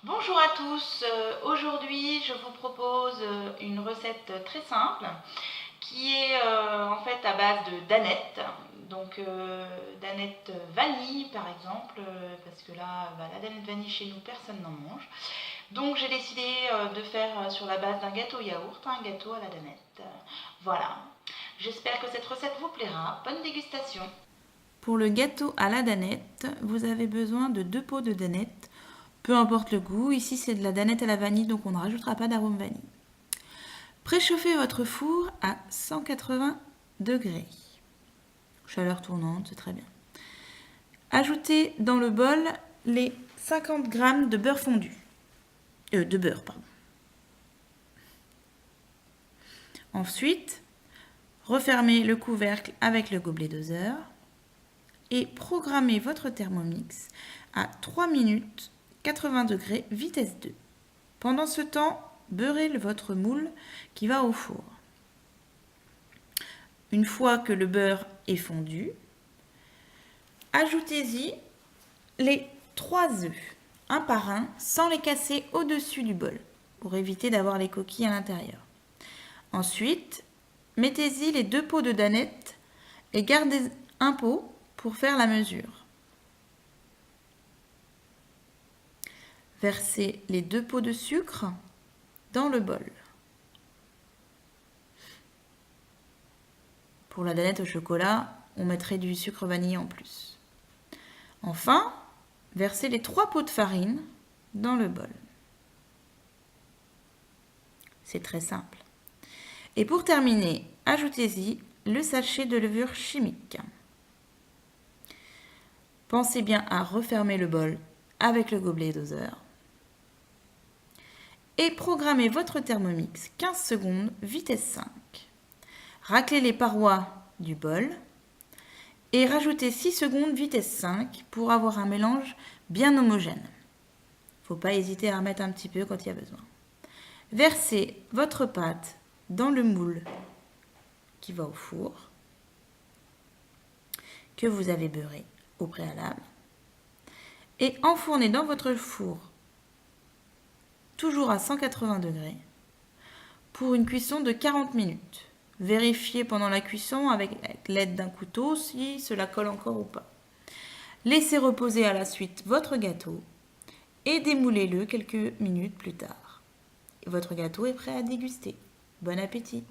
Bonjour à tous, aujourd'hui je vous propose une recette très simple qui est en fait à base de danettes, donc danettes vanille par exemple, parce que là la danette vanille chez nous personne n'en mange. Donc j'ai décidé de faire sur la base d'un gâteau yaourt, un gâteau à la danette. Voilà, j'espère que cette recette vous plaira, bonne dégustation. Pour le gâteau à la danette, vous avez besoin de 2 pots de danette. Peu importe le goût, ici c'est de la danette à la vanille, donc on ne rajoutera pas d'arôme vanille. Préchauffez votre four à 180 degrés. Chaleur tournante, c'est très bien. Ajoutez dans le bol les 50 g de beurre fondu. De beurre, pardon. Ensuite, refermez le couvercle avec le gobelet doseur et programmez votre Thermomix à 3 minutes 80 degrés vitesse 2. Pendant ce temps, beurrez votre moule qui va au four. Une fois que le beurre est fondu, ajoutez-y les 3 œufs, un par un, sans les casser au-dessus du bol, pour éviter d'avoir les coquilles à l'intérieur. Ensuite, mettez-y les 2 pots de danettes et gardez un pot pour faire la mesure. Versez les 2 pots de sucre dans le bol. Pour la danette au chocolat, on mettrait du sucre vanillé en plus. Enfin, versez les 3 pots de farine dans le bol. C'est très simple. Et pour terminer, ajoutez-y le sachet de levure chimique. Pensez bien à refermer le bol avec le gobelet doseur. Et programmez votre Thermomix 15 secondes, vitesse 5. Raclez les parois du bol et rajoutez 6 secondes, vitesse 5 pour avoir un mélange bien homogène. Il ne faut pas hésiter à remettre un petit peu quand il y a besoin. Versez votre pâte dans le moule qui va au four, que vous avez beurré au préalable, et enfournez dans votre four, toujours à 180 degrés, pour une cuisson de 40 minutes. Vérifiez pendant la cuisson avec l'aide d'un couteau si cela colle encore ou pas. Laissez reposer à la suite votre gâteau et démoulez-le quelques minutes plus tard. Votre gâteau est prêt à déguster. Bon appétit!